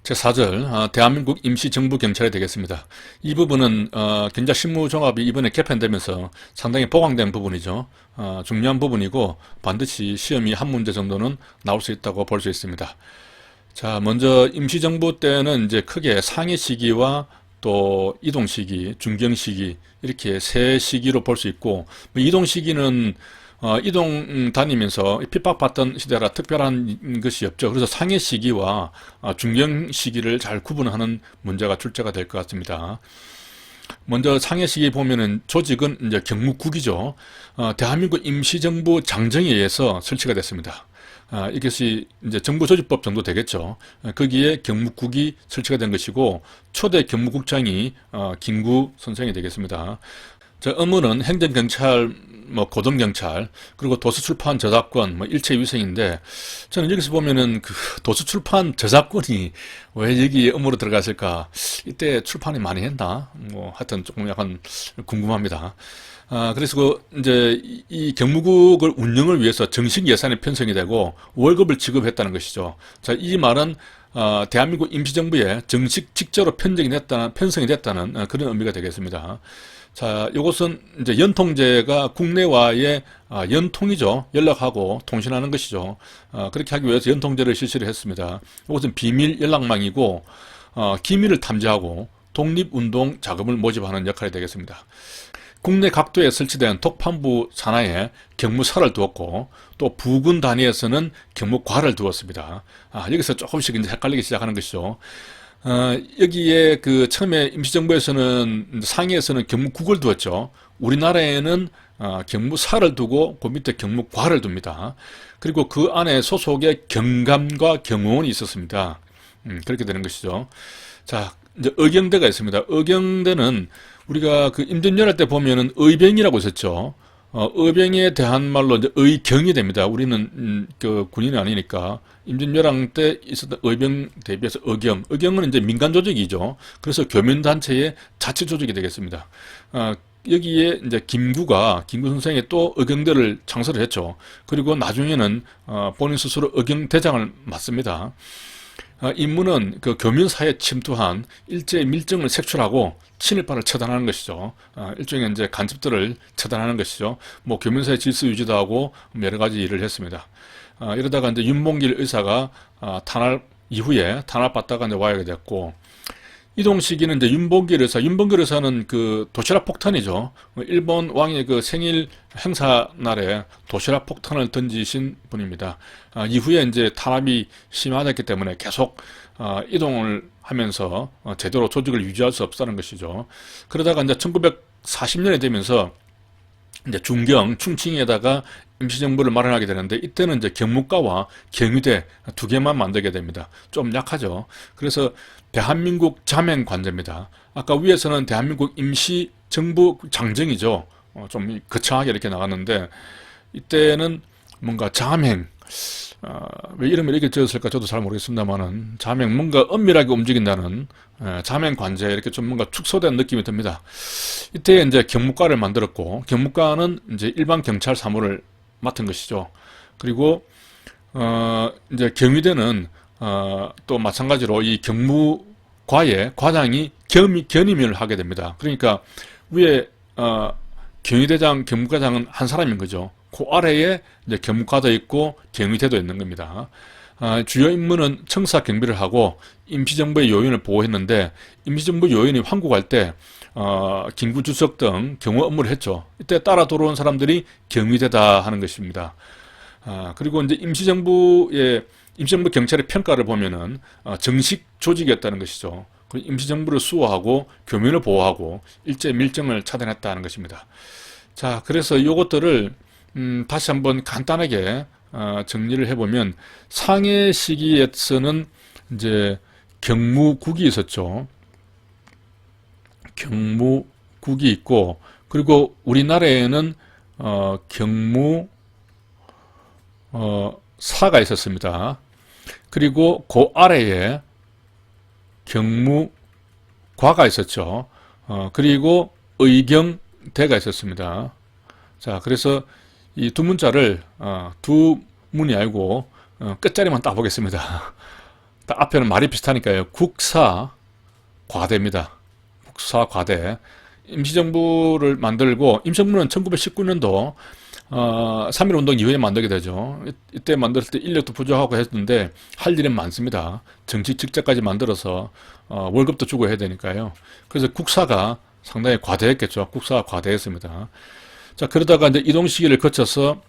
제4절 대한민국 임시정부경찰이 되겠습니다. 이 부분은 경찰실무종합이 이번에 개편되면서 상당히 보강된 부분이죠. 중요한 부분이고 반드시 시험이 한 문제 정도는 나올 수 있다고 볼 수 있습니다. 자, 먼저 임시정부 때는 이제 크게 상해 시기와 또 이동 시기, 중경 시기 이렇게 세 시기로 볼 수 있고, 뭐 이동 시기는 이동 다니면서 핍박받던 시대라 특별한 것이 없죠. 그래서 상해 시기와 중경 시기를 잘 구분하는 문제가 출제가 될 것 같습니다. 먼저 상해 시기 보면은 조직은 이제 경무국이죠. 대한민국 임시정부 장정에 의해서 설치가 됐습니다. 이것이 이제 정부조직법 정도 되겠죠. 거기에 경무국이 설치가 된 것이고 초대 경무국장이 김구 선생이 되겠습니다. 저 업무는 행정경찰, 뭐 고등경찰, 그리고 도서출판 저작권, 뭐 일체위생인데 저는 여기서 보면은 그 도서출판 저작권이 왜 여기 업무로 들어갔을까? 이때 출판이 많이 했나? 뭐 하여튼 조금 약간 궁금합니다. 그래서 이제 이 경무국을 운영을 위해서 정식 예산이 편성이 되고 월급을 지급했다는 것이죠. 자, 이 말은 대한민국 임시정부에 정식 직제로 편성이 됐다는 그런 의미가 되겠습니다. 자, 이것은 이제 연통제가 국내와의 연통이죠. 연락하고 통신하는 것이죠. 그렇게 하기 위해서 연통제를 실시를 했습니다. 이것은 비밀 연락망이고 기밀을 탐지하고 독립운동 자금을 모집하는 역할이 되겠습니다. 국내 각도에 설치된 독판부 산하에 경무사를 두었고 또 부군 단위에서는 경무과를 두었습니다. 여기서 조금씩 이제 헷갈리기 시작하는 것이죠. 여기에 그 처음에 임시정부에서는 상해에서는 경무국을 두었죠. 우리나라에는 경무사를 두고 그 밑에 경무과를 둡니다. 그리고 그 안에 소속의 경감과 경호원이 있었습니다. 그렇게 되는 것이죠. 자, 이제 의경대가 있습니다. 의경대는 우리가 그 임진왜란 때 보면은 의병이라고 있었죠. 의병에 대한 말로 이제 의경이 됩니다. 우리는 그 군인이 아니니까 임진왜란 때 있었던 의병 대비해서 의경. 의경은 이제 민간 조직이죠. 그래서 교민단체의 자치 조직이 되겠습니다. 여기에 이제 김구 선생이 또 의경대를 창설을 했죠. 그리고 나중에는 본인 스스로 의경대장을 맡습니다. 임무는 그 교민사회에 침투한 일제의 밀정을 색출하고 친일파를 처단하는 것이죠. 일종의 이제 간첩들을 처단하는 것이죠. 뭐 교민사회 질서 유지도 하고 여러 가지 일을 했습니다. 이러다가 이제 윤봉길 의사가 탄압 이후에 탄압받다가 이제 와야 됐고, 이동 시기는 이제 윤봉길 의사는 그 도시락 폭탄이죠. 일본 왕의 그 생일 행사 날에 도시락 폭탄을 던지신 분입니다. 이후에 이제 탄압이 심화됐기 때문에 계속 이동을 하면서 제대로 조직을 유지할 수 없다는 것이죠. 그러다가 이제 1940년이 되면서 이제 중경, 충칭에다가 임시정부를 마련하게 되는데 이때는 이제 경무과와 경위대 두 개만 만들게 됩니다. 좀 약하죠. 그래서 대한민국 자맹관제입니다. 아까 위에서는 대한민국 임시정부 장정이죠. 좀 거창하게 이렇게 나갔는데 이때는 뭔가 자맹, 왜 이름을 이렇게 지었을까 저도 잘 모르겠습니다만은 자맹, 뭔가 엄밀하게 움직인다는 자맹관제, 이렇게 좀 뭔가 축소된 느낌이 듭니다. 이때 이제 경무과를 만들었고, 경무과는 이제 일반 경찰 사무를 맡은 것이죠. 그리고 이제 경위대는 또 마찬가지로 이 경무과의 과장이 견임을 하게 됩니다. 그러니까 위에 경위대장, 경무과장은 한 사람인 거죠. 그 아래에 이제 경무과도 있고 경위대도 있는 겁니다. 주요 임무는 청사 경비를 하고 임시정부의 요인을 보호했는데, 임시정부 요인이 황국할 때 김구 주석 등 경호 업무를 했죠. 이때 따라 들어온 사람들이 경위대다 하는 것입니다. 그리고 이제 임시정부 경찰의 평가를 보면은 정식 조직이었다는 것이죠. 임시정부를 수호하고 교민을 보호하고 일제 밀정을 차단했다는 것입니다. 자, 그래서 이것들을 다시 한번 간단하게 정리를 해보면, 상해 시기에서는 이제 경무국이 있었죠. 경무국이 있고, 그리고 우리나라에는 경무사가 있었습니다. 그리고 그 아래에 경무과가 있었죠. 그리고 의경대가 있었습니다. 자, 그래서 이 두 문자를 두 문이 아니고 끝자리만 따보겠습니다. 앞에는 말이 비슷하니까요. 국사 과대입니다. 국사 과대. 임시정부를 만들고, 임시정부는 1919년도 3.1운동 이후에 만들게 되죠. 이때 만들었을 때 인력도 부족하고 했는데 할 일은 많습니다. 정치 직책까지 만들어서 월급도 주고 해야 되니까요. 그래서 국사가 상당히 과대했겠죠. 국사가 과대했습니다. 자, 그러다가 이제 이동 시기를 거쳐서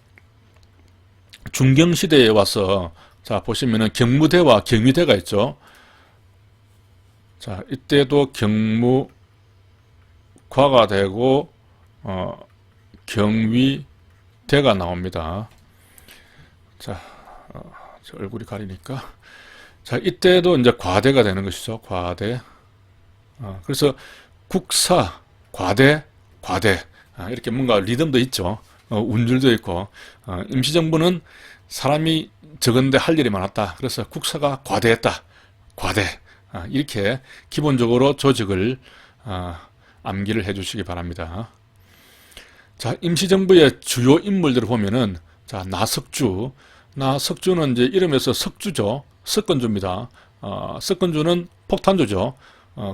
중경시대에 와서, 자, 보시면은 경무대와 경위대가 있죠. 자, 이때도 경무과가 되고, 경위대가 나옵니다. 자, 저 얼굴이 가리니까. 자, 이때도 이제 과대가 되는 것이죠. 과대. 그래서 국사, 과대, 과대. 이렇게 뭔가 리듬도 있죠. 운줄도 있고. 임시정부는 사람이 적은데 할 일이 많았다. 그래서 국사가 과대했다. 과대. 이렇게 기본적으로 조직을 암기를 해 주시기 바랍니다. 자, 임시정부의 주요 인물들을 보면은, 자, 나석주는 이제 이름에서 석주죠. 석건주입니다. 석건주는 폭탄주죠.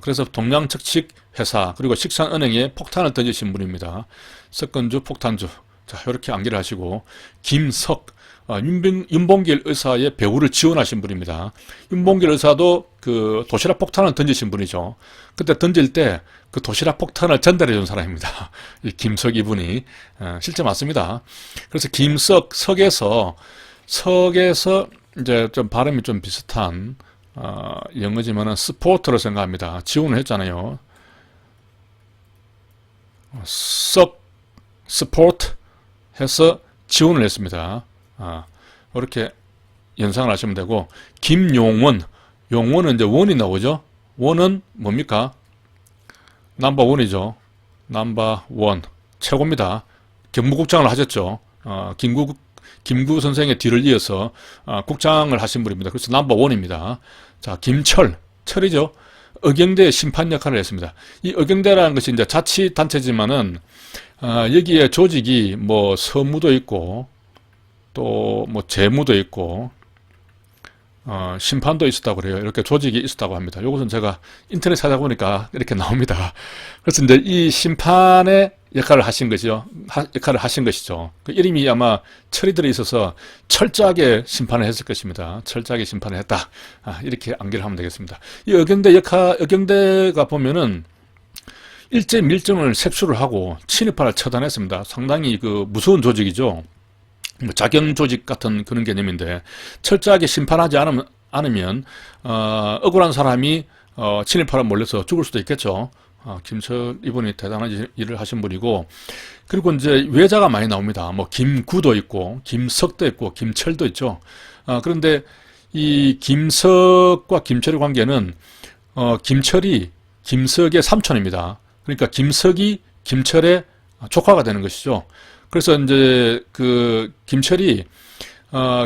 그래서 동양측식 회사, 그리고 식산은행에 폭탄을 던지신 분입니다. 석건주, 폭탄주. 자, 이렇게 암기를 하시고, 김석, 윤봉길 의사의 배우를 지원하신 분입니다. 윤봉길 의사도 그 도시락 폭탄을 던지신 분이죠. 그때 던질 때 그 도시락 폭탄을 전달해 준 사람입니다. 이 김석 이분이. 실제 맞습니다. 그래서 김석, 석에서 이제 좀 발음이 좀 비슷한, 영어지만은 스포트로 생각합니다. 지원을 했잖아요. 스포트 해서 지원을 했습니다. 이렇게 연상을 하시면 되고, 김용원, 용원은 이제 원이 나오죠. 원은 뭡니까? 넘버원이죠. 넘버원 최고입니다. 경무국장을 하셨죠. 김구 선생의 뒤를 이어서 국장을 하신 분입니다. 그래서 넘버원입니다. 자, 김철, 철이죠. 의경대 심판 역할을 했습니다. 이 의경대라는 것이 이제 자치단체지만은 여기에 조직이 뭐 서무도 있고 또 뭐 재무도 있고 심판도 있었다고 그래요. 이렇게 조직이 있었다고 합니다. 이것은 제가 인터넷 찾아보니까 이렇게 나옵니다. 그래서 이제 이 심판의 역할을 하신 것이죠. 그 이름이 아마 철이 들어 있어서 철저하게 심판을 했을 것입니다. 철저하게 심판을 했다. 이렇게 암기를 하면 되겠습니다. 이 의경대가 보면은 일제 밀정을 색출을 하고 친일파를 처단했습니다. 상당히 그 무서운 조직이죠. 뭐 자경 조직 같은 그런 개념인데, 철저하게 심판하지 않으면 억울한 사람이 친일파로 몰려서 죽을 수도 있겠죠. 김철 이분이 대단한 일을 하신 분이고, 그리고 이제 외자가 많이 나옵니다. 뭐 김구도 있고 김석도 있고 김철도 있죠. 그런데 이 김석과 김철의 관계는 김철이 김석의 삼촌입니다. 그러니까 김석이 김철의 조카가 되는 것이죠. 그래서 이제 그 김철이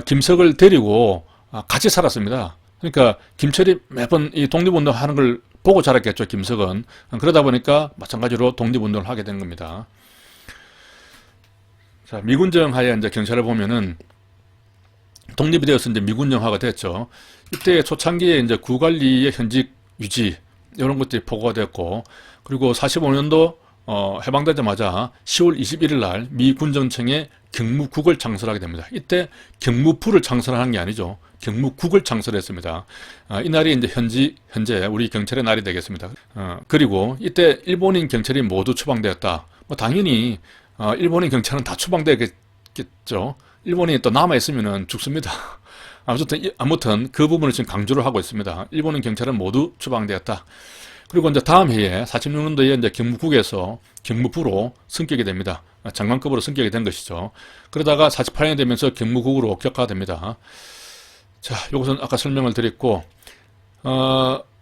김석을 데리고 같이 살았습니다. 그러니까 김철이 매번 이 독립운동 하는 걸 보고 자랐겠죠, 김석은. 그러다 보니까 마찬가지로 독립운동을 하게 된 겁니다. 자, 미군정 하에 이제 경찰을 보면은 독립이 되어서 이제 미군정화가 됐죠. 이때 초창기에 이제 구관리의 현직 유지 이런 것들이 보고가 됐고, 그리고 45년도 해방되자마자 10월 21일 날 미 군정청에 경무국을 창설하게 됩니다. 이때 경무부를 창설한 게 아니죠. 경무국을 창설했습니다. 이날이 이제 현재 우리 경찰의 날이 되겠습니다. 그리고 이때 일본인 경찰이 모두 추방되었다. 뭐 당연히 일본인 경찰은 다 추방되겠죠. 일본인이 또 남아있으면 죽습니다. 아무튼 그 부분을 지금 강조를 하고 있습니다. 일본인 경찰은 모두 추방되었다. 그리고 이제 다음 해에 46년도에 이제 경무국에서 경무부로 승격이 됩니다. 장관급으로 승격이 된 것이죠. 그러다가 48년이 되면서 경무국으로 격화됩니다. 자, 이것은 아까 설명을 드렸고,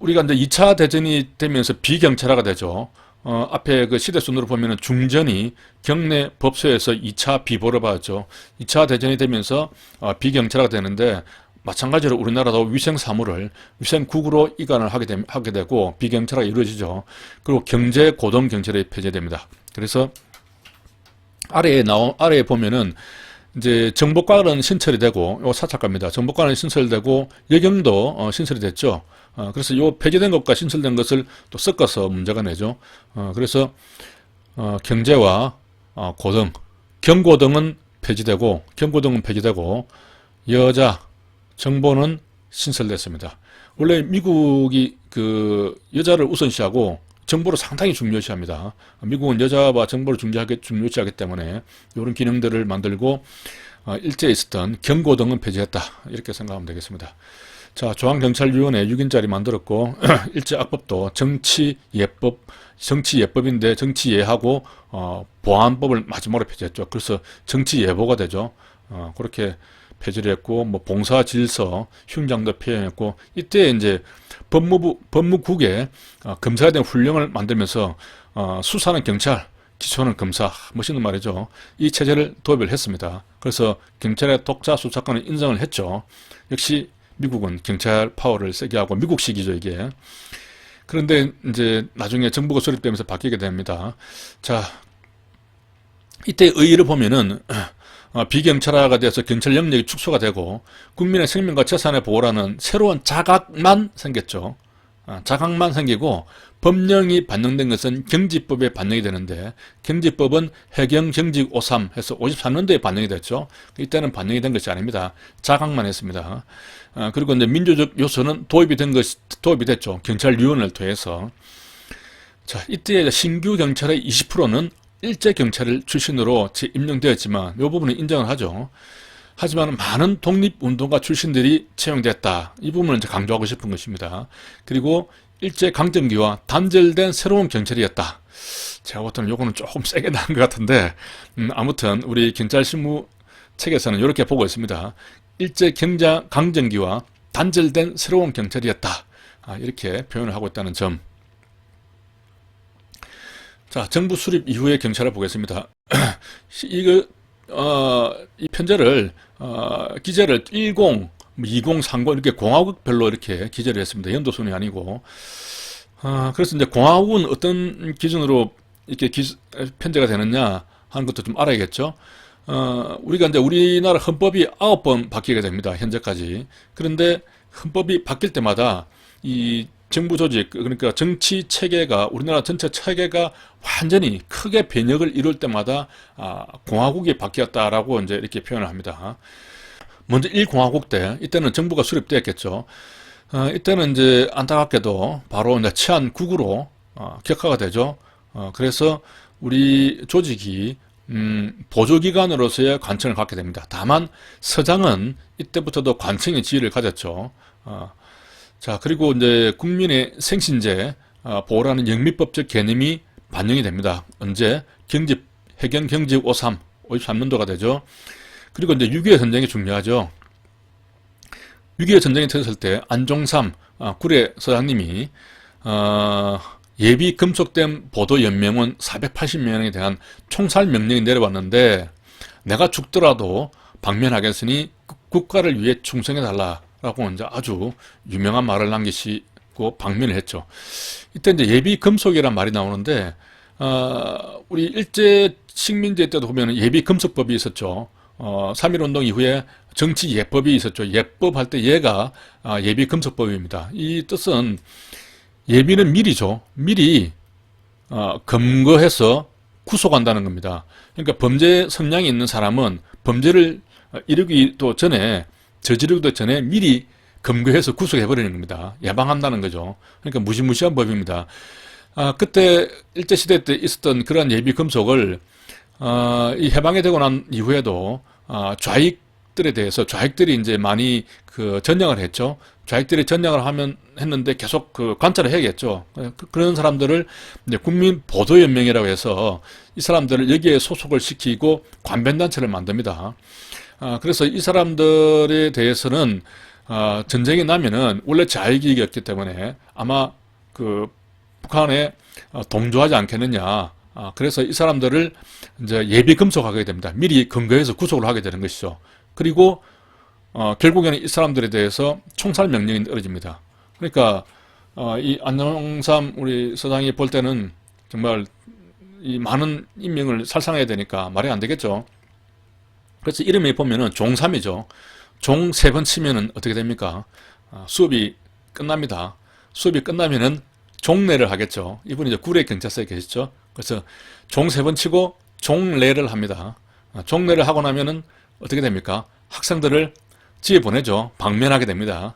우리가 이제 2차 대전이 되면서 비경찰화가 되죠. 앞에 그 시대순으로 보면은 중전이 경내 법소에서 2차 비보를 받았죠. 2차 대전이 되면서 비경찰화가 되는데, 마찬가지로 우리나라도 위생사무를 위생국으로 이관을 하게 되고 비경찰화가 이루어지죠. 그리고 경제고등경찰이 폐지됩니다. 그래서 아래에 보면은 이제 정보과는 신설이 되고, 요 사착과입니다. 정보과는 신설되고, 여경도 신설이 됐죠. 그래서 요 폐지된 것과 신설된 것을 또 섞어서 문제가 내죠. 그래서 경제와 고등, 경고등은 폐지되고, 여자, 정보는 신설됐습니다. 원래 미국이 그 여자를 우선시하고 정보를 상당히 중요시합니다. 미국은 여자와 정보를 중요시하기 때문에 이런 기능들을 만들고 일제에 있었던 경고등은 폐지했다. 이렇게 생각하면 되겠습니다. 자, 중앙경찰위원회 6인자리 만들었고 일제악법도 정치예법인데 정치예하고 보안법을 마지막으로 폐지했죠. 그래서 정치예보가 되죠. 그렇게 폐지를 했고, 뭐 봉사질서, 흉장도 폐행했고, 이때 이제 법무국에 검사에 대한 훈령을 만들면서 수사는 경찰, 기소는 검사, 멋있는 말이죠. 이 체제를 도입을 했습니다. 그래서 경찰의 독자 수사권을 인정을 했죠. 역시 미국은 경찰 파워를 세게 하고 미국식이죠, 이게. 그런데 이제 나중에 정부가 수립되면서 바뀌게 됩니다. 자, 이때 의의를 보면은 비경찰화가 돼서 경찰 영역이 축소가 되고 국민의 생명과 재산의 보호라는 새로운 자각만 생겼죠. 자각만 생기고 법령이 반영된 것은 경지법에 반영이 되는데 경지법은 해경정직 53 해서 53년도에 반영이 됐죠. 이때는 반영이 된 것이 아닙니다. 자각만 했습니다. 그리고 이제 민주적 요소는 도입이 됐죠. 경찰위원회를 통해서. 자, 이때 신규 경찰의 20%는 일제 경찰 출신으로 임명되었지만 이 부분은 인정을 하죠. 하지만 많은 독립운동가 출신들이 채용됐다. 이 부분을 이제 강조하고 싶은 것입니다. 그리고 일제 강점기와 단절된 새로운 경찰이었다. 제가 볼 때는 요거는 조금 세게 나온 것 같은데 아무튼 우리 경찰 실무 책에서는 이렇게 보고 있습니다. 일제 강점기와 단절된 새로운 경찰이었다. 이렇게 표현을 하고 있다는 점. 자, 정부 수립 이후의 경찰을 보겠습니다. 이 편제를, 기재를 10, 20, 30 이렇게 공화국별로 이렇게 기재를 했습니다. 연도순이 아니고. 그래서 이제 공화국은 어떤 기준으로 이렇게 편제가 되느냐 하는 것도 좀 알아야겠죠. 우리가 이제 우리나라 헌법이 9번 바뀌게 됩니다. 현재까지. 그런데 헌법이 바뀔 때마다 이 정부 조직, 그러니까 정치 체계가, 우리나라 전체 체계가 완전히 크게 변혁을 이룰 때마다, 공화국이 바뀌었다라고 이제 이렇게 표현을 합니다. 먼저 1공화국 때, 이때는 정부가 수립되었겠죠. 이때는 이제 안타깝게도 바로 이제 치안국으로, 격화가 되죠. 그래서 우리 조직이, 보조기관으로서의 관청을 갖게 됩니다. 다만, 서장은 이때부터도 관청의 지위를 가졌죠. 자, 그리고 이제 국민의 생신제 보호라는 영미법적 개념이 반영이 됩니다. 언제? 해경경직 53년도가 되죠. 그리고 이제 6.25 전쟁이 중요하죠. 6.25 전쟁이 터졌을 때 안종삼 구례 서장님이 예비 금속된 보도연명원 480명에 대한 총살 명령이 내려왔는데 내가 죽더라도 방면하겠으니 국가를 위해 충성해달라. 라고 이제 아주 유명한 말을 남기시고 방면을 했죠. 이때 이제 예비 금속이라는 말이 나오는데, 우리 일제 식민지 때도 보면 예비 금속법이 있었죠. 3.1운동 이후에 정치 예법이 있었죠. 예법 할 때 예가 예비 금속법입니다. 이 뜻은 예비는 미리죠. 미리 검거해서 구속한다는 겁니다. 그러니까 범죄 성향이 있는 사람은 범죄를 이루기도 전에 저지르기도 전에 미리 검거해서 구속해버리는 겁니다. 예방한다는 거죠. 그러니까 무시무시한 법입니다. 그때 일제시대 때 있었던 그런 예비 금속을 이 해방이 되고 난 이후에도 좌익들에 대해서 좌익들이 이제 많이 그 전향을 했죠. 좌익들이 전향을 했는데 계속 그 관찰을 해야겠죠. 그런 사람들을 이제 국민보도연맹이라고 해서 이 사람들을 여기에 소속을 시키고 관변단체를 만듭니다. 그래서 이 사람들에 대해서는 전쟁이 나면은 원래 자익이었기 때문에 아마 그 북한에 동조하지 않겠느냐. 그래서 이 사람들을 이제 예비 금속하게 됩니다. 미리 근거해서 구속을 하게 되는 것이죠. 그리고 결국에는 이 사람들에 대해서 총살 명령이 떨어집니다. 그러니까 이 안종삼 우리 서장이 볼 때는 정말 이 많은 인명을 살상해야 되니까 말이 안 되겠죠. 그래서 이름에 보면은 종3이죠. 종 3번 치면은 어떻게 됩니까? 수업이 끝납니다. 수업이 끝나면은 종례를 하겠죠. 이분이 이제 구례 경찰서에 계시죠. 그래서 종 3번 치고 종례를 합니다. 종례를 하고 나면은 어떻게 됩니까? 학생들을 집에 보내죠. 방면하게 됩니다.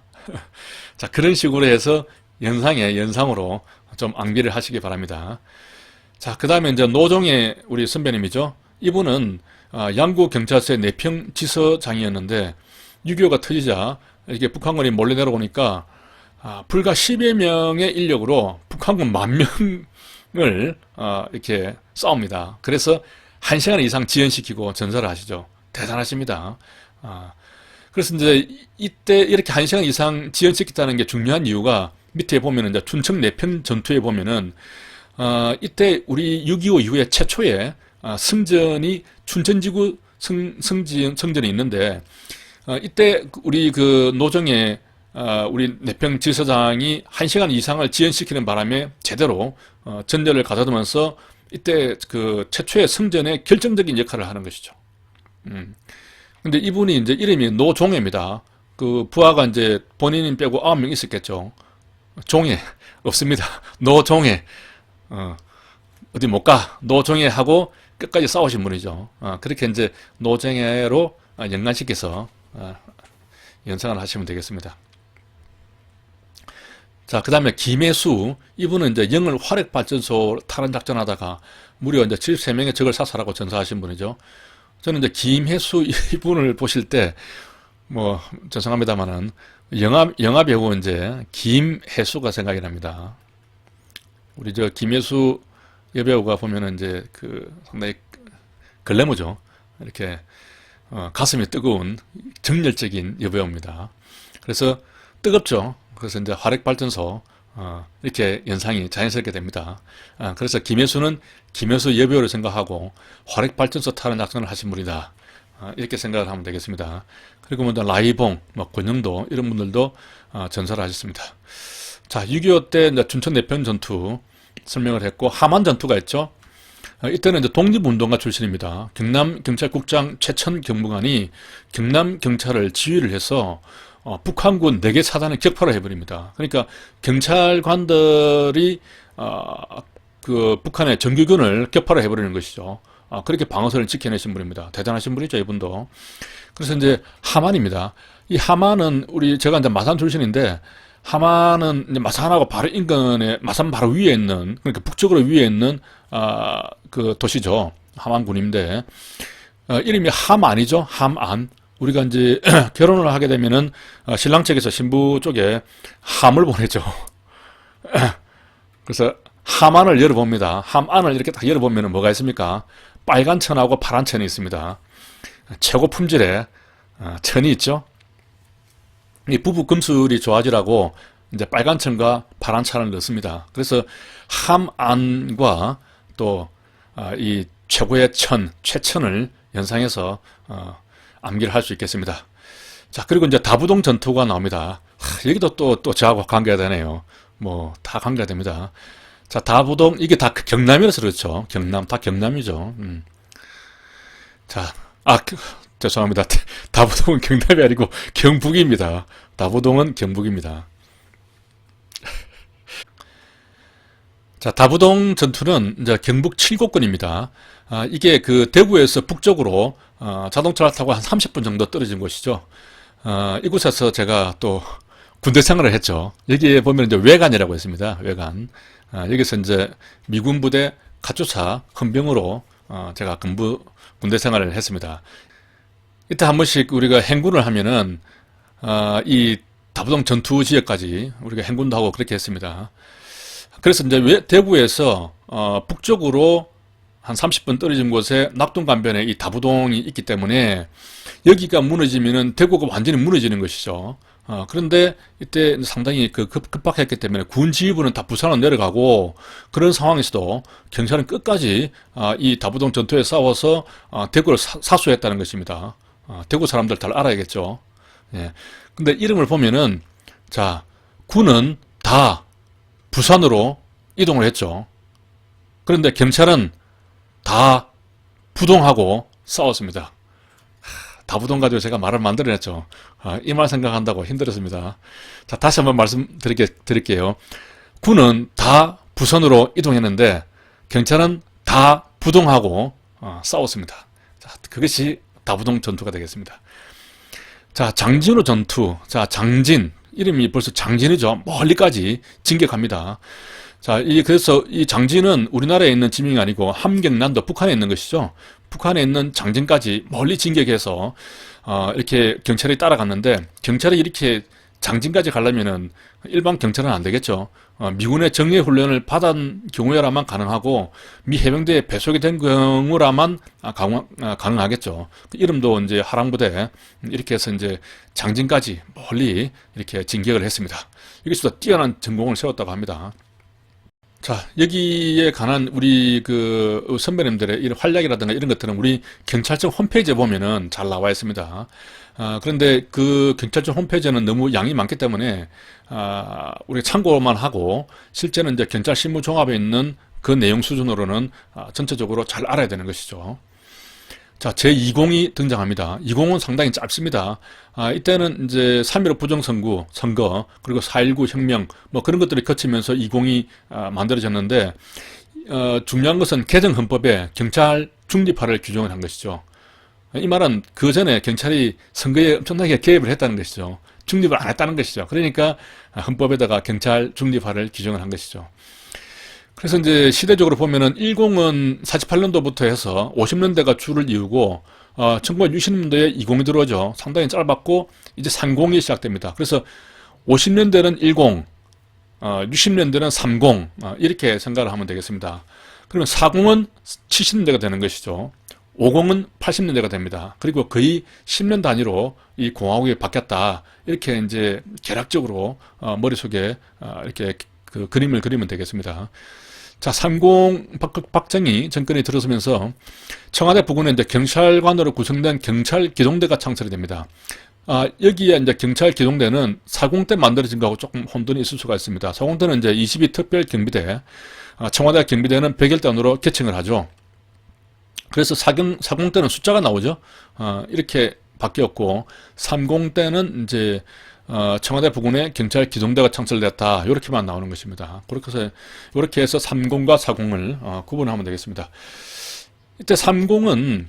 자, 그런 식으로 해서 연상으로 좀 암기를 하시기 바랍니다. 자, 그 다음에 이제 노종의 우리 선배님이죠. 이분은 양구경찰서의 내평지서장이었는데 6.25가 터지자 이게 북한군이 몰래 내려오니까 불과 10여 명의 인력으로 북한군 10,000명을 이렇게 싸웁니다. 그래서 1시간 이상 지연시키고 전사를 하시죠. 대단하십니다. 그래서 이제 이때 이렇게 1시간 이상 지연시켰다는 게 중요한 이유가 밑에 보면은 이제 춘청 내평 전투에 보면은 이때 우리 6.25 이후에 최초의 승전이 춘천지구 성전이 있는데 이때 우리 그 노정의 우리 내평 지서장이 1시간 이상을 지연시키는 바람에 제대로 전열을 가다두면서 이때 그 최초의 성전에 결정적인 역할을 하는 것이죠. 근데 이분이 이제 이름이 노종해입니다. 그 부하가 이제 본인 빼고 9명 있었겠죠. 종해 없습니다. 노종해 어디 못 가. 노종해 하고 끝까지 싸우신 분이죠. 그렇게 이제 노종해로 연관시켜서 연상을 하시면 되겠습니다. 자, 그 다음에 김혜수, 이분은 이제 영월 화력발전소 탈환 작전하다가 무려 이제 73명의 적을 사살하고 전사하신 분이죠. 저는 이제 김혜수 이분을 보실 때, 뭐, 죄송합니다만은, 영화 배우 이제 김혜수가 생각이 납니다. 우리 저 김혜수 여배우가 보면은 이제 그 상당히 글래머죠. 이렇게, 가슴이 뜨거운 정열적인 여배우입니다. 그래서 뜨겁죠. 그래서 이제 화력발전소, 이렇게 연상이 자연스럽게 됩니다. 그래서 김혜수는 김혜수 여배우를 생각하고 화력발전소 타는 작전을 하신 분이다. 이렇게 생각을 하면 되겠습니다. 그리고 먼저 라이봉, 뭐 권영도 이런 분들도 전사를 하셨습니다. 자, 6.25 때 이제 춘천 내평 전투 설명을 했고 하만 전투가 있죠. 이때는 이제 독립운동가 출신입니다. 경남경찰국장 최천 경무관이 경남경찰을 지휘를 해서 북한군 4개 사단을 격파를 해버립니다. 그러니까 경찰관들이 그 북한의 정규군을 격파를 해버리는 것이죠. 그렇게 방어선을 지켜내신 분입니다. 대단하신 분이죠, 이분도. 그래서 이제 하만입니다. 이 하만은 제가 이제 마산 출신인데 하만은 이제 마산하고 바로 인근에 마산 바로 위에 있는, 그러니까 북쪽으로 위에 있는 그 도시죠. 하만군인데 이름이 함안이죠. 함안. 우리가 이제 결혼을 하게 되면은 신랑 측에서 신부 쪽에 함을 보내죠. 그래서 함안을 열어봅니다. 함안을 이렇게 딱 열어보면은 뭐가 있습니까? 빨간 천하고 파란 천이 있습니다. 최고 품질의 천이 있죠. 이 부부 금술이 좋아지라고 이제 빨간 천과 파란 천을 넣습니다. 그래서 함안과 또 이 최고의 천, 최천을 연상해서 암기를 할 수 있겠습니다. 자, 그리고 이제 다부동 전투가 나옵니다. 여기도 또 저하고 관계가 되네요. 뭐 다 관계가 됩니다. 자, 다부동, 이게 다 경남이라서 그렇죠. 경남, 다 경남이죠. 자, 죄송합니다. 다부동은 경남이 아니고 경북입니다. 다부동은 경북입니다. 자, 다부동 전투는 이제 경북 칠곡군입니다. 이게 그 대구에서 북쪽으로 자동차를 타고 한 30분 정도 떨어진 곳이죠. 이곳에서 제가 또 군대 생활을 했죠. 여기에 보면 이제 외관이라고 있습니다. 외관. 여기서 이제 미군 부대 가축사 헌병으로 제가 군대 생활을 했습니다. 이때 한 번씩 우리가 행군을 하면은 이 다부동 전투 지역까지 우리가 행군도 하고 그렇게 했습니다. 그래서 이제 대구에서 북쪽으로 한 30분 떨어진 곳에 낙동강변에 이 다부동이 있기 때문에 여기가 무너지면은 대구가 완전히 무너지는 것이죠. 그런데 이때 상당히 급박했기 때문에 군 지휘부는 다 부산으로 내려가고 그런 상황에서도 경찰은 끝까지 이 다부동 전투에 싸워서 대구를 사수했다는 것입니다. 대구 사람들 잘 알아야겠죠. 예. 근데 이름을 보면은 자, 군은 다 부산으로 이동을 했죠. 그런데 경찰은 다 부동하고 싸웠습니다. 다부동 가지고 제가 말을 만들어냈죠. 이 말 생각한다고 힘들었습니다. 자, 다시 한번 말씀드릴게요. 군은 다 부선으로 이동했는데 경찰은 다 부동하고 싸웠습니다. 자, 그것이 다부동 전투가 되겠습니다. 자, 장진호 전투. 자, 장진. 이름이 벌써 장진이죠. 멀리까지 진격합니다. 자, 그래서 이 장진은 우리나라에 있는 지명이 아니고 함경난도 북한에 있는 것이죠. 북한에 있는 장진까지 멀리 진격해서 이렇게 경찰이 따라갔는데, 경찰이 이렇게 장진까지 가려면은 일반 경찰은 안 되겠죠. 미군의 정예 훈련을 받은 경우여라만 가능하고, 미 해병대에 배속이 된 경우라만 가능하겠죠. 그 이름도 이제 하랑부대, 이렇게 해서 이제 장진까지 멀리 이렇게 진격을 했습니다. 여기서도 뛰어난 전공을 세웠다고 합니다. 자, 여기에 관한 우리 그 선배님들의 이런 활약이라든가 이런 것들은 우리 경찰청 홈페이지에 보면은 잘 나와 있습니다. 그런데 그 경찰청 홈페이지는 너무 양이 많기 때문에, 우리가 참고만 하고, 실제는 이제 경찰 실무 종합에 있는 그 내용 수준으로는 전체적으로 잘 알아야 되는 것이죠. 자, 제2공이 등장합니다. 2공은 상당히 짧습니다. 이때는 이제 3.15 부정선거, 그리고 4.19 혁명, 뭐 그런 것들이 거치면서 2공이 만들어졌는데, 중요한 것은 개정헌법에 경찰 중립화를 규정을 한 것이죠. 이 말은 그 전에 경찰이 선거에 엄청나게 개입을 했다는 것이죠. 중립을 안 했다는 것이죠. 그러니까 헌법에다가 경찰 중립화를 규정을 한 것이죠. 그래서 이제 시대적으로 보면은 10은 48년도부터 해서 50년대가 줄을 이루고 1960년도에 20이 들어오죠. 상당히 짧았고 이제 30이 시작됩니다. 그래서 50년대는 10, 60년대는 30 이렇게 생각을 하면 되겠습니다. 그러면 40은 70년대가 되는 것이죠. 50은 80년대가 됩니다. 그리고 거의 10년 단위로 이 공화국이 바뀌었다. 이렇게 이제 개략적으로 머릿속에 이렇게 그 그림을 그리면 되겠습니다. 자, 30 박정희 정권이 들어서면서 청와대 부근에 이제 경찰관으로 구성된 경찰기동대가 창설이 됩니다. 여기에 이제 경찰기동대는 40 때 만들어진 거하고 조금 혼돈이 있을 수가 있습니다. 40 때는 이제 22특별경비대, 청와대 경비대는 100일단으로 개칭을 하죠. 그래서 40 때는 숫자가 나오죠. 이렇게 바뀌었고, 30 때는 이제 청와대 부근에 경찰 기동대가 창설됐다. 이렇게만 나오는 것입니다. 그렇게 해서 30과 40을 구분하면 되겠습니다. 이때 30은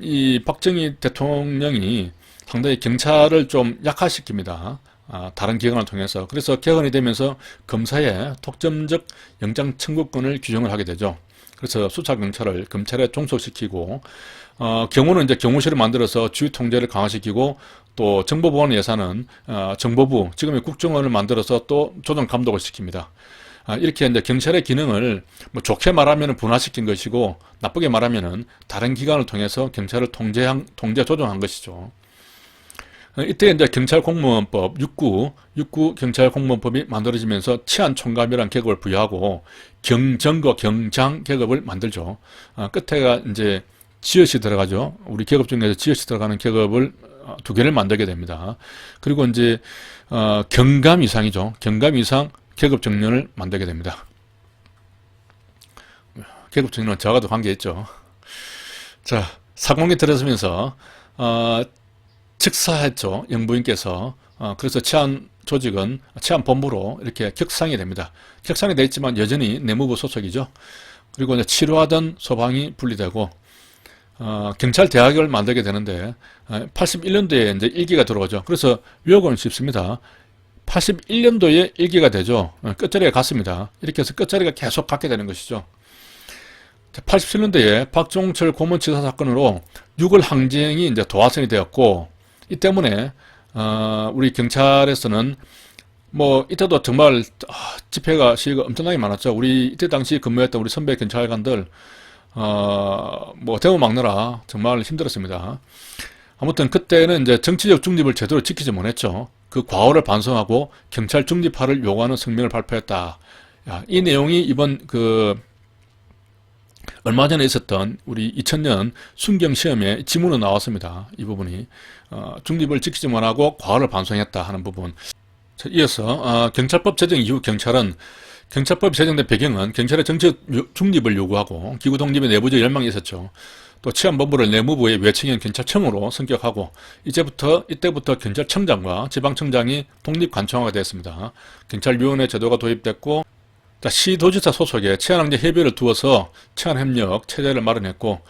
이 박정희 대통령이 상당히 경찰을 좀 약화시킵니다. 다른 기관을 통해서. 그래서 개헌이 되면서 검사의 독점적 영장 청구권을 규정을 하게 되죠. 그래서 수사경찰을 검찰에 종속시키고, 경호는 이제 경호실을 만들어서 주의 통제를 강화시키고, 또 정보보안 예산은 정보부, 지금의 국정원을 만들어서 또 조정 감독을 시킵니다. 이렇게 이제 경찰의 기능을 뭐 좋게 말하면 분화시킨 것이고, 나쁘게 말하면은 다른 기관을 통해서 경찰을 통제 조정한 것이죠. 이때 이제 경찰공무원법 69 경찰공무원법이 만들어지면서 치안총감이라는 계급을 부여하고 경정거 경장 계급을 만들죠. 끝에가 이제 지읒이 들어가죠. 우리 계급 중에서 지읒이 들어가는 계급을 두 개를 만들게 됩니다. 그리고 이제 경감 이상이죠. 경감 이상 계급 정년을 만들게 됩니다. 계급 정년은 저하고도 관계있죠. 자, 사공이 들어서면서 즉사했죠. 영부인께서. 그래서 치안 조직은 치안본부로 이렇게 격상이 됩니다. 격상이 되어 있지만 여전히 내무부 소속이죠. 그리고 이제 치료하던 소방이 분리되고, 경찰대학을 만들게 되는데, 81년도에 이제 1기가 들어오죠. 그래서 요거는 쉽습니다. 81년도에 1기가 되죠. 끝자리가 같습니다. 이렇게 해서 끝자리가 계속 같게 되는 것이죠. 87년도에 박종철 고문치사 사건으로 6월 항쟁이 이제 도화선이 되었고, 이 때문에 우리 경찰에서는 뭐 이때도 정말 집회가 시위가 엄청나게 많았죠. 우리 이때 당시 근무했던 우리 선배 경찰관들 뭐 대우 막느라 정말 힘들었습니다. 아무튼 그때는 이제 정치적 중립을 제대로 지키지 못했죠. 그 과오를 반성하고 경찰 중립화를 요구하는 성명을 발표했다. 이 내용이 이번 얼마 전에 있었던 우리 2000년 순경시험에 지문으로 나왔습니다. 이 부분이 중립을 지키지 못하고 과오를 반성했다 하는 부분. 자, 이어서 경찰법 제정 이후 경찰법이 제정된 배경은 경찰의 정치적 중립을 요구하고 기구 독립의 내부적 열망이 있었죠. 또 치안본부를 내무부의 외청형 경찰청으로 승격하고 이때부터 경찰청장과 지방청장이 독립관청화가 되었습니다. 경찰위원회 제도가 도입됐고 시도지사 소속의 치안항제협의회를 두어서 치안협력 체제를 마련했고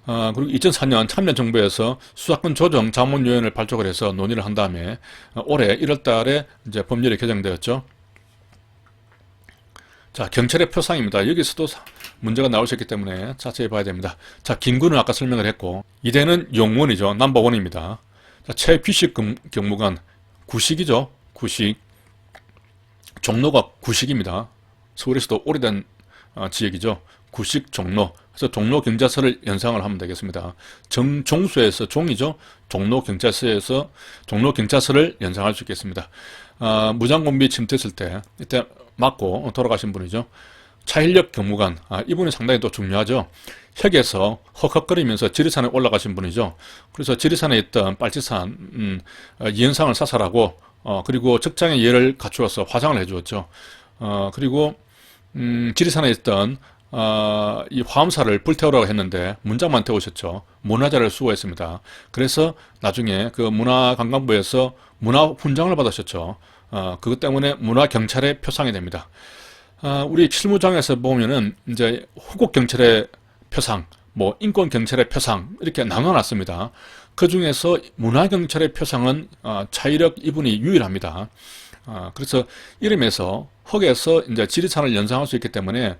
그리고 2004년 참여정부에서 수사권 조정 자문위원회를 발족을 해서 논의를 한 다음에 올해 1월 달에 이제 법률이 개정되었죠. 자, 경찰의 표상입니다. 여기서도 문제가 나올 수 있기 때문에 자세히 봐야 됩니다. 자, 김구는 아까 설명을 했고, 이대는 용원이죠. 넘버원입니다. 자, 최규식 경무관, 구식이죠. 구식. 종로가 구식입니다. 서울에서도 오래된 지역이죠. 구식 종로. 그래서 종로 경찰서를 연상을 하면 되겠습니다. 정종수에서 종이죠. 종로 경찰서를 연상할 수 있겠습니다. 무장공비 침투했을 때 이때 맞고 돌아가신 분이죠. 차일력 경무관, 이분이 상당히 또 중요하죠. 혁에서 헉헉거리면서 지리산에 올라가신 분이죠. 그래서 지리산에 있던 빨치산 이현상을 사살하고 그리고 적장의 예를 갖추어서 화장을 해주었죠. 그리고 지리산에 있던 이 화엄사를 불태우라고 했는데 문장만 태우셨죠. 문화재를 수호했습니다. 그래서 나중에 그 문화관광부에서 문화훈장을 받으셨죠. 그것 때문에 문화경찰의 표상이 됩니다. 우리 실무장에서 보면은 이제 후국경찰의 표상, 뭐 인권경찰의 표상 이렇게 나눠놨습니다. 그 중에서 문화경찰의 표상은 차이력 이분이 유일합니다. 그래서 이름에서 흑에서 이제 지리산을 연상할 수 있기 때문에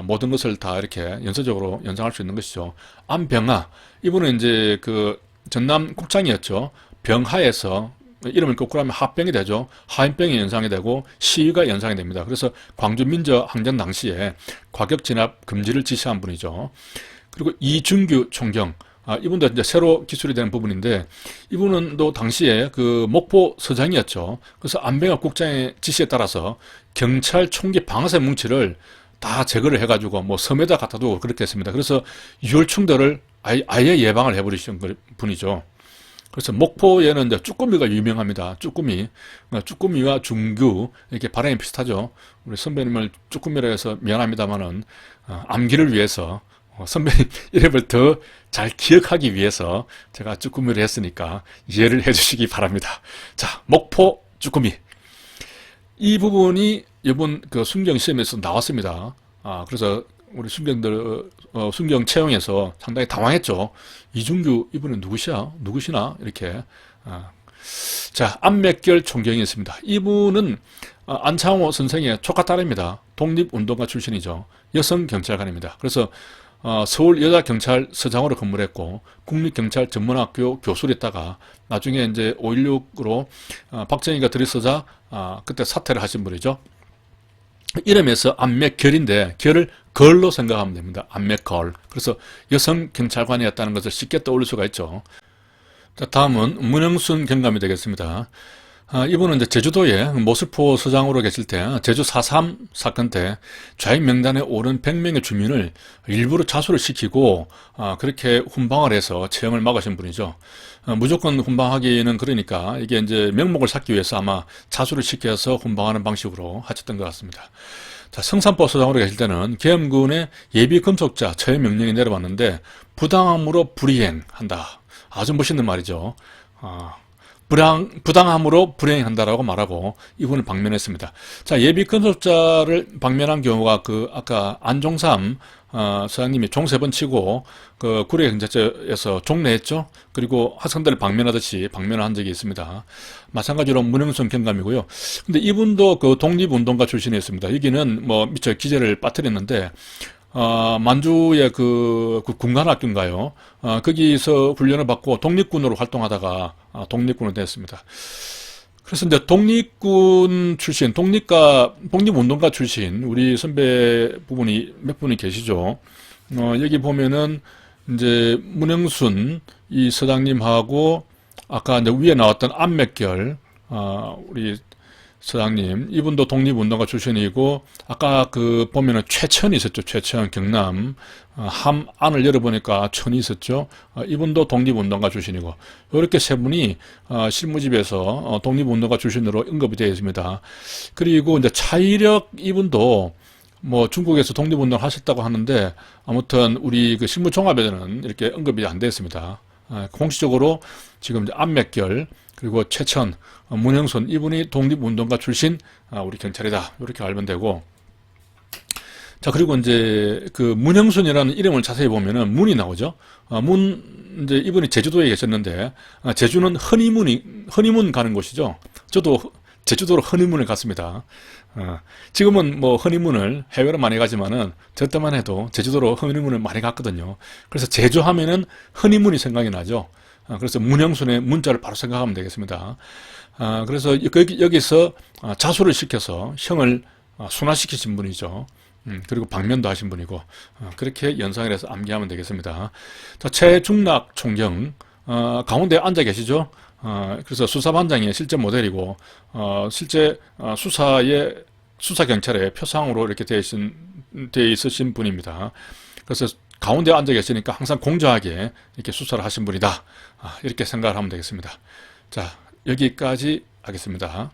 모든 것을 다 이렇게 연쇄적으로 연상할 수 있는 것이죠. 안병하 이분은 이제 그 전남 국장이었죠. 병하에서 이름을 거꾸로 하면 하병이 되죠. 하인병이 연상이 되고 시위가 연상이 됩니다. 그래서 광주 민저 항전 당시에 과격 진압 금지를 지시한 분이죠. 그리고 이준규 총경, 이분도 이제 새로 기술이 되는 부분인데 이분은 또 당시에 그 목포 서장이었죠. 그래서 안병하 국장의 지시에 따라서 경찰 총기 방아쇠 뭉치를 다 제거를 해가지고 뭐 섬에다 갖다 두고 그렇게 했습니다. 그래서 유혈충돌을 아예 예방을 해버리신 분이죠. 그래서 목포에는 이제 쭈꾸미가 유명합니다. 쭈꾸미와 중규 이렇게 발음이 비슷하죠. 우리 선배님을 쭈꾸미라 해서 미안합니다만은 암기를 위해서 선배님 이름을 더 잘 기억하기 위해서 제가 쭈꾸미를 했으니까 이해를 해주시기 바랍니다. 자, 목포 쭈꾸미 이 부분이 이번 그 순경 시험에서 나왔습니다. 그래서 우리 순경들 순경 채용에서 상당히 당황했죠. 이준규 이분은 누구시나 이렇게. 자, 안맥결 총경이 있습니다. 이분은 안창호 선생의 조카딸입니다. 독립운동가 출신이죠. 여성 경찰관입니다. 그래서 서울 여자경찰서장으로 근무를 했고 국립경찰 전문학교 교수를 했다가 나중에 이제 5.16으로 박정희가 들이서자 그때 사퇴를 하신 분이죠. 이름에서 안맥결인데 결을 걸로 생각하면 됩니다. 안맥걸. 그래서 여성 경찰관이었다는 것을 쉽게 떠올릴 수가 있죠. 자, 다음은 문영순 경감이 되겠습니다. 이분은 이제 제주도에 모슬포 서장으로 계실 때 제주 4.3 사건 때 좌익 명단에 오른 100명의 주민을 일부러 자수를 시키고 그렇게 훈방을 해서 채용을 막으신 분이죠. 무조건 훈방하기는 그러니까 이게 이제 명목을 쌓기 위해서 아마 자수를 시켜서 훈방하는 방식으로 하셨던 것 같습니다. 자, 성산포 서장으로 계실 때는 계엄군의 예비 금속자 처형 명령이 내려왔는데 부당함으로 불이행한다. 아주 멋있는 말이죠. 부당함으로 불이행한다라고 말하고 이분을 방면했습니다. 자, 예비 금속자를 방면한 경우가 아까 안종삼 서장님이 종 3번 치고 그 구례경찰서에서 종례했죠. 그리고 학생들을 방면하듯이 방면을 한 적이 있습니다. 마찬가지로 문영순 경감이고요. 근데 이분도 그 독립운동가 출신이었습니다. 여기는 뭐 미처 기재를 빠뜨렸는데 만주의 그 군관학교인가요? 거기서 훈련을 받고 독립군으로 활동하다가 독립군으로 됐습니다. 그래서 이제 독립군 출신, 독립운동가 출신 우리 선배 부분이 몇 분이 계시죠. 여기 보면은 이제 문영순 이 서장님하고 아까 이제 위에 나왔던 안맥결 우리 서장님, 이분도 독립운동가 출신이고, 아까 보면은 최천이 있었죠. 최천, 경남. 안을 열어보니까 천이 있었죠. 이분도 독립운동가 출신이고, 이렇게 세 분이, 실무집에서 독립운동가 출신으로 언급이 되어 있습니다. 그리고 이제 차이력 이분도 뭐 중국에서 독립운동 하셨다고 하는데 아무튼 우리 그 실무종합에는 이렇게 언급이 안 되어 있습니다. 공식적으로 지금 이제 안맥결 그리고 최천, 문영순 이분이 독립운동가 출신 우리 경찰이다 이렇게 알면 되고, 자 그리고 이제 그 문영순이라는 이름을 자세히 보면은 문이 나오죠. 이제 이분이 제주도에 계셨는데 제주는 허니문 가는 곳이죠. 저도 제주도로 허니문을 갔습니다. 지금은 뭐 허니문을 해외로 많이 가지만은 저 때만 해도 제주도로 허니문을 많이 갔거든요. 그래서 제주 하면은 허니문이 생각이 나죠. 그래서 문영순의 문자를 바로 생각하면 되겠습니다. 그래서 여기서 자수를 시켜서 형을 순화시키신 분이죠. 그리고 방면도 하신 분이고, 그렇게 연상을 해서 암기하면 되겠습니다. 자, 최중락 총경, 가운데 앉아 계시죠? 그래서 수사반장의 실제 모델이고, 실제 수사경찰의 표상으로 이렇게 되어 있으신 분입니다. 그래서 가운데 앉아 계시니까 항상 공정하게 이렇게 수사를 하신 분이다. 이렇게 생각을 하면 되겠습니다. 자, 여기까지 하겠습니다.